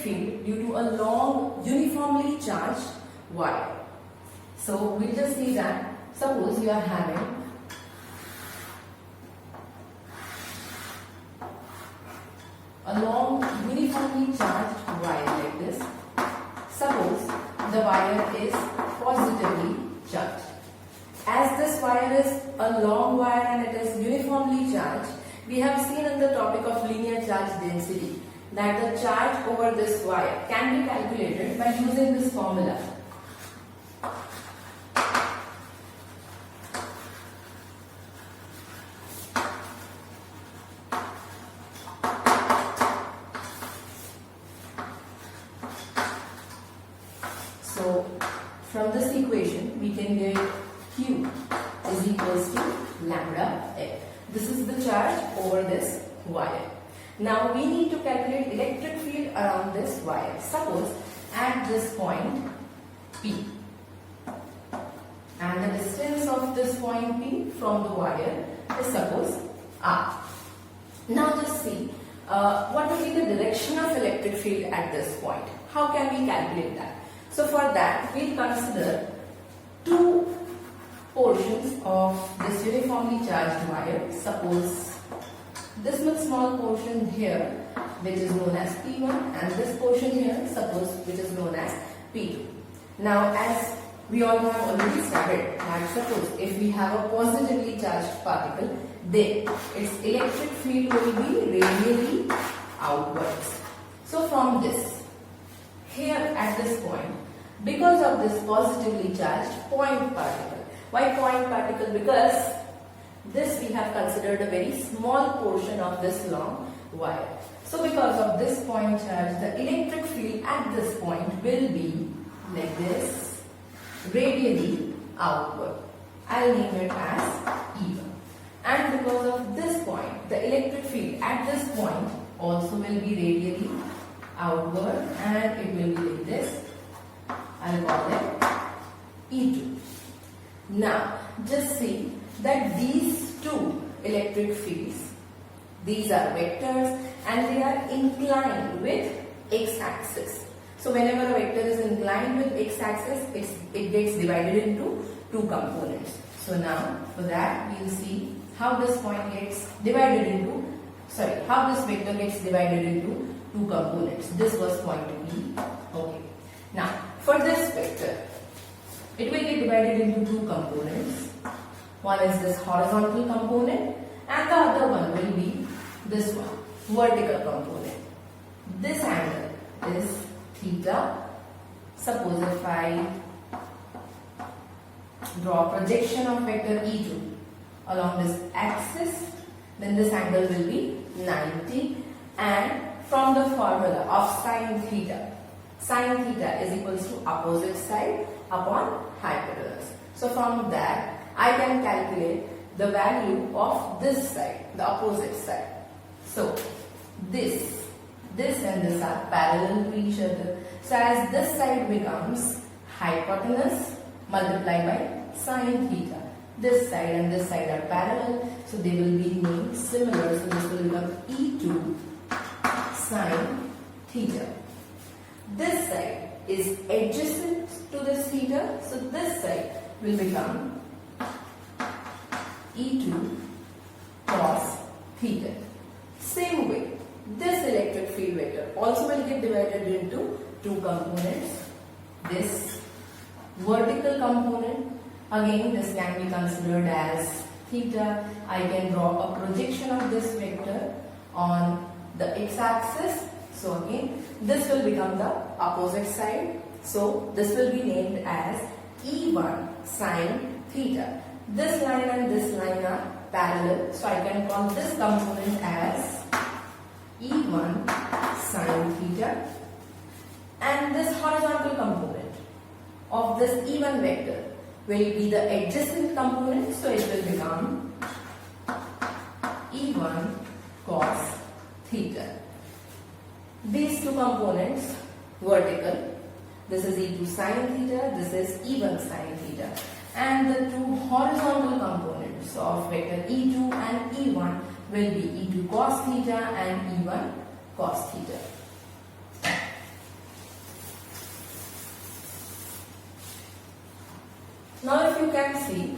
field due to a long uniformly charged wire. So we'll just see that. Suppose you are having a long uniformly charged wire like this. Suppose the wire is positively charged. As this wire is a long wire and it is uniformly charged, we have seen in the topic of linear charge density that the charge over this wire can be calculated by using this formula. So from this equation we can get Q is equals to lambda L. This is the charge over this wire. Now we need to calculate electric field around this wire. Suppose at this point P, and the distance of this point P from the wire is suppose R. Now just see what will be the direction of electric field at this point. How can we calculate that? So for that we'll consider two portions of this uniformly charged wire. Suppose this much small portion here which is known as P1 and this portion here suppose which is known as P2. Now as we all have already studied that suppose if we have a positively charged particle, then its electric field will be radially outwards. So from this, here at this point, because of this positively charged point particle. Why point particle? Because this we have considered a very small portion of this long wire. So because of this point charge, the electric field at this point will be like this, radially outward. I'll name it as E1. And because of this point, the electric field at this point also will be radially outward and it will be like this. I'll call it E2. Now just see that these two electric fields, these are vectors and they are inclined with x-axis. So whenever a vector is inclined with x-axis, it gets divided into two components. So now for that we will see how this point gets divided into, how this vector gets divided into two components. This was point P. Okay. Now for this vector, it will get divided into two components. One is this horizontal component and the other one will be this one, vertical component. This angle is theta. Suppose if I draw a projection of vector E2 along this axis, then this angle will be 90, and from the formula of sine theta is equals to opposite side upon hypotenuse. So from that I can calculate the value of this side, the opposite side. So this and this are parallel to each other. So as this side becomes hypotenuse multiplied by sine theta, this side and this side are parallel, so they will be named similar. So this will become E2 sine theta. This side is adjacent to this theta, so this side will become E2 cos theta. Same way, this electric field vector also will get divided into two components. This vertical component, again this can be considered as theta. I can draw a projection of this vector on the x-axis. So again, this will become the opposite side. So this will be named as E1 sine theta. This line and this line are parallel. So I can call this component as E1 sine theta. And this horizontal component of this E1 vector will be the adjacent component. So it will become E1 cos theta. These two components, vertical, this is E2 sine theta, this is E1 sine theta, and the two horizontal components of vector E2 and E1 will be E2 cos theta and E1 cos theta. Now if you can see,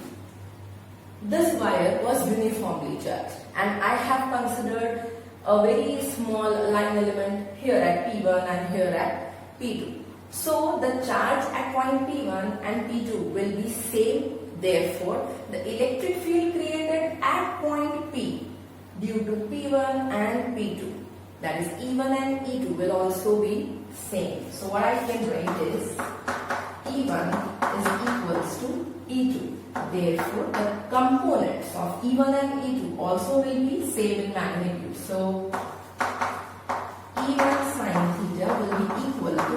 this wire was uniformly charged and I have considered a very small line element here at P1 and here at P2. So the charge at point P1 and P2 will be same. Therefore, the electric field created at point P due to P1 and P2, that is E1 and E2, will also be same. So what I can write is E1 is equals to E2. Therefore, the components of E1 and E2 also will be same in magnitude. So E1 sin theta will be equal to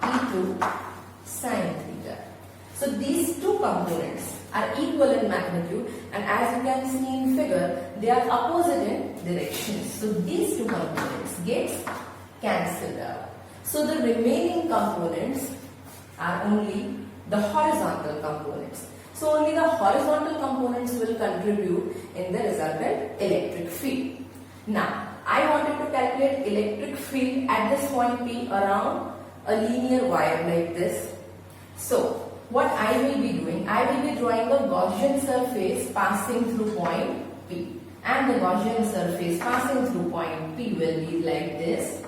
E2 sin theta. So these two components are equal in magnitude, and as you can see in figure, they are opposite in directions. So these two components get cancelled out. So the remaining components are only the horizontal components. So only the horizontal components will contribute in the resultant electric field. Now, I wanted to calculate electric field at this point P around a linear wire like this. So, what I will be doing, I will be drawing a Gaussian surface passing through point P. And the Gaussian surface passing through point P will be like this.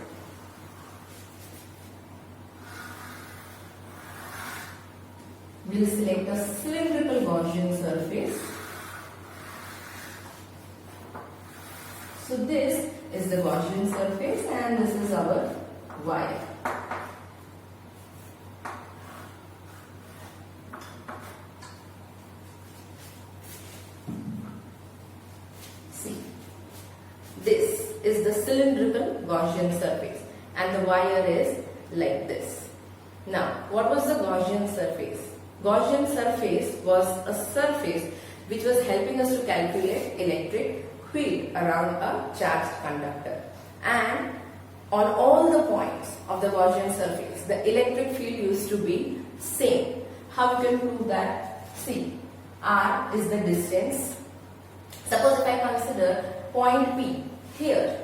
We will select a cylindrical Gaussian surface. So this is the Gaussian surface and this is our wire. See, this is the cylindrical Gaussian surface and the wire is like this. Now, what was the Gaussian surface? Gaussian surface was a surface which was helping us to calculate electric field around a charged conductor. And on all the points of the Gaussian surface, the electric field used to be same. How you can prove that? See, R is the distance. Suppose if I consider point P here,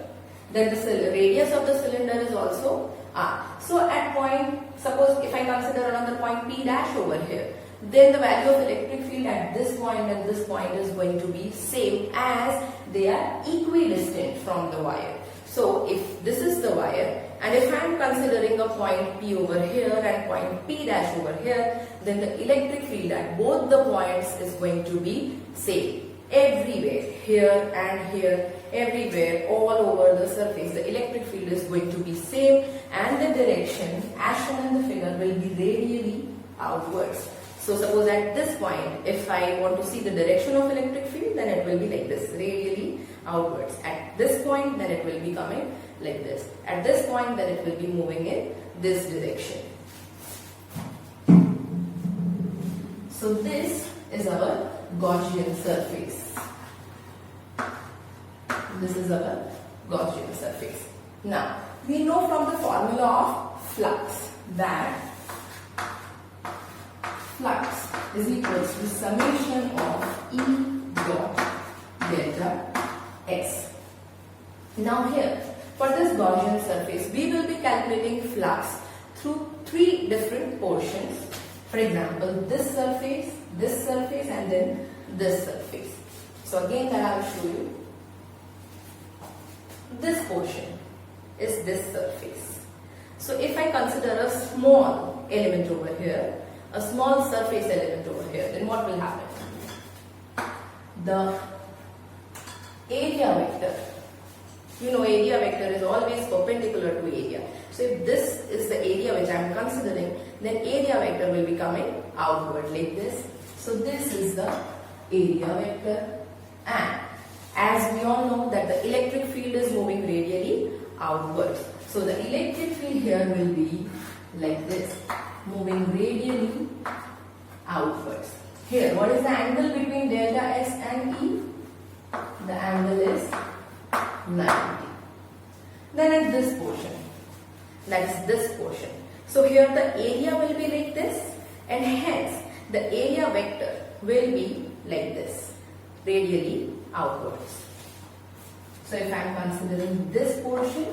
then the radius of the cylinder is also R. So at point, suppose if I consider another point P dash over here, then the value of electric field at this point and this point is going to be same as they are equidistant from the wire. So if this is the wire and if I am considering a point P over here and point P dash over here, then the electric field at both the points is going to be same. Everywhere, here and here, everywhere, all over the surface, the electric field is going to be same and the direction as shown in the figure will be radially outwards. So suppose at this point, if I want to see the direction of electric field, then it will be like this, radially outwards. At this point, then it will be coming like this. At this point, then it will be moving in this direction. So this is our Gaussian surface. This is our Gaussian surface. Now, we know from the formula of flux that flux is equals to summation of E dot delta S. Now here, for this Gaussian surface, we will be calculating flux through three different portions. For example, this surface, and then this surface. So again, that I will show you. This portion is this surface. So if I consider a small element over here, a small surface element over here, then what will happen? The area vector, you know, area vector is always perpendicular to area. So if this is the area which I am considering, then area vector will be coming outward like this. So this is the area vector, and as we all know that the electric field is moving radially outwards. So the electric field here will be like this, moving radially outwards. Here, what is the angle between delta S and E? The angle is 90. Then at this portion, that is this portion. So here the area will be like this, and hence the area vector will be like this, radially outwards. So if I am considering this portion,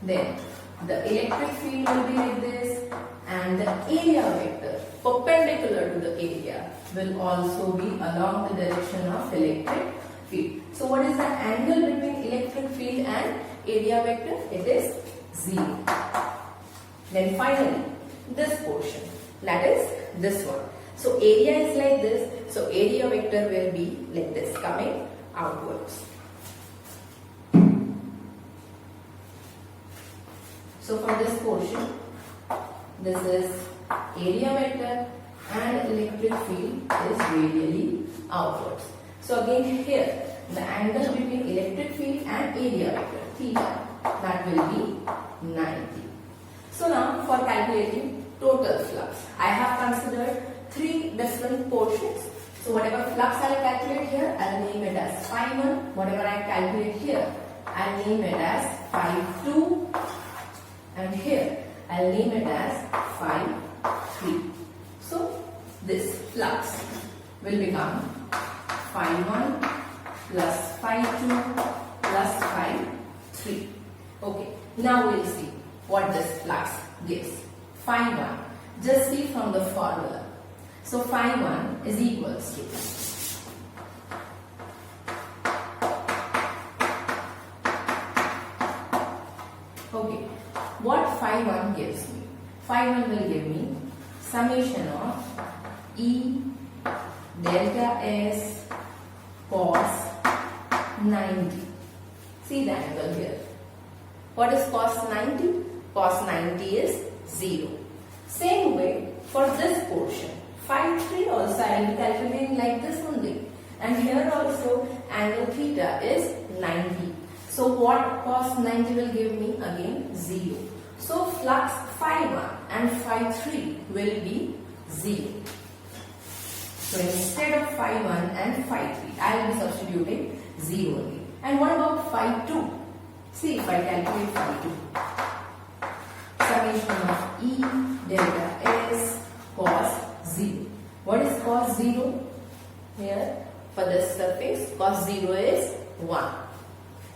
then the electric field will be like this, and the area vector perpendicular to the area will also be along the direction of electric field. So what is the angle between electric field and area vector? It is 0. Then finally, this portion, that is this one. So area is like this, so area vector will be like this, coming outwards. So for this portion, this is area vector and electric field is radially outwards. So again here, the angle between electric field and area vector, theta, that will be 90. So now for calculating total flux, I have considered 3 different portions. So whatever flux I will calculate here, I will name it as phi 1. Whatever I calculate here, I will name it as phi 2. And here, I will name it as phi 3. So this flux will become phi 1 plus phi 2 plus phi 3. Okay, now we will see what this flux gives. Phi 1, just see from the formula. So phi 1 is equals to what phi 1 gives me? Phi 1 will give me summation of E delta S cos 90. See the angle here. What is cos 90? Cos 90 is 0. Same way for this portion, phi 3 also I will be calculating like this only. And here also angle theta is 90. So what cos 90 will give me? Again 0. So flux phi 1 and phi 3 will be 0. So instead of phi 1 and phi 3, I will be substituting 0 only. And what about phi 2? See if I calculate phi 2. Summation of E delta S cos 0. What is cos 0? Here for this surface, cos 0 is 1.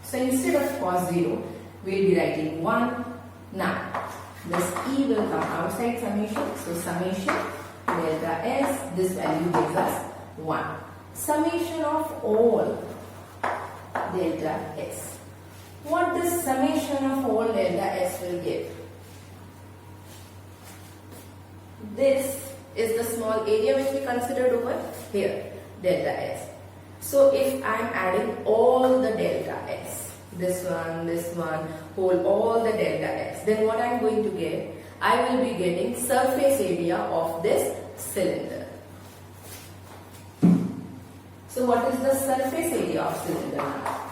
So instead of cos 0, we will be writing 1. Now, this E will come outside summation. So summation delta S, this value gives us 1. Summation of all delta S. What this summation of all delta S will give? This is the small area which we considered over here, delta S. So if I am adding all the delta S, this one, whole all the delta S, then what I am going to get? I will be getting surface area of this cylinder. So what is the surface area of cylinder now?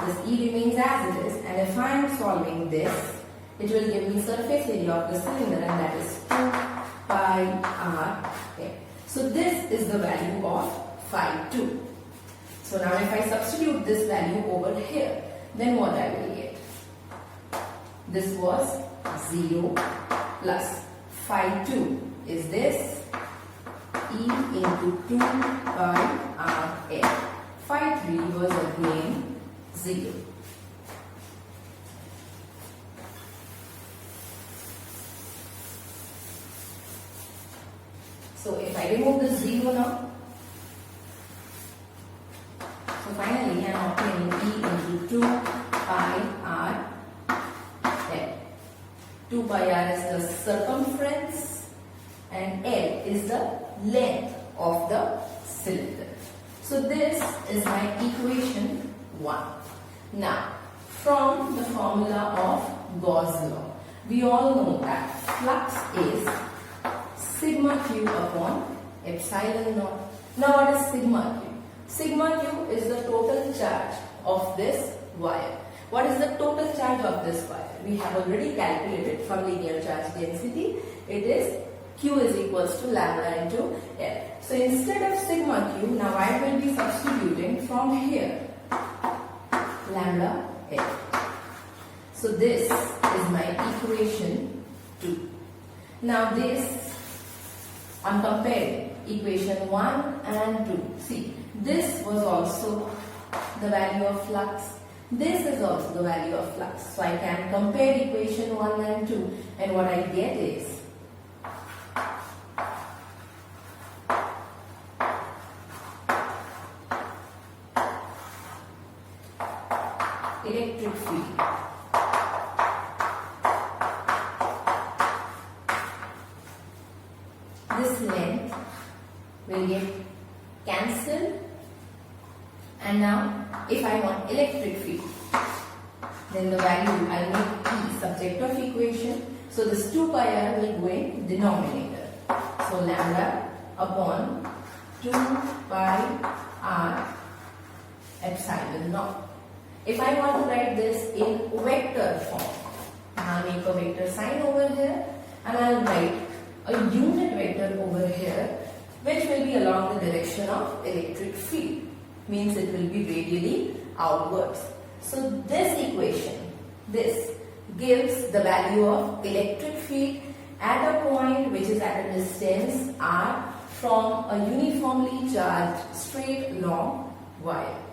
This E remains as it is, and if I am solving this, it will give me surface area of the cylinder, and that is 2 pi r. Okay. So this is the value of phi 2. So now if I substitute this value over here, then what I will get? This was 0 plus phi 2 is this E into 2 pi r L. Phi 3 was again 0. So if I remove the 0 now, so finally I am obtaining E into 2 pi r L. 2 pi r is the circumference and L is the length of the cylinder. So this is my equation 1. Now, from the formula of Gauss Law, we all know that flux is sigma q upon epsilon naught. Now what is sigma q? Sigma q is the total charge of this wire. What is the total charge of this wire? We have already calculated from linear charge density. It is Q is equals to lambda into L. So instead of sigma q, now I will be substituting from here lambda L. So this is my equation 2. Now this, on comparing equation 1 and 2, see, this was also the value of flux, This is also the value of flux. So I can compare equation 1 and 2, and what I get is electric field. This length will get cancelled, and now if I want electric field, then the value I make E subject of equation. So this 2 pi r will go in denominator. So lambda upon 2 pi r epsilon naught. If I want to write this in vector form, I'll make a vector sign over here, and I'll write a unit vector over here, which will be along the direction of electric field. Means it will be radially outwards. So this equation, this gives the value of electric field at a point which is at a distance r from a uniformly charged straight long wire.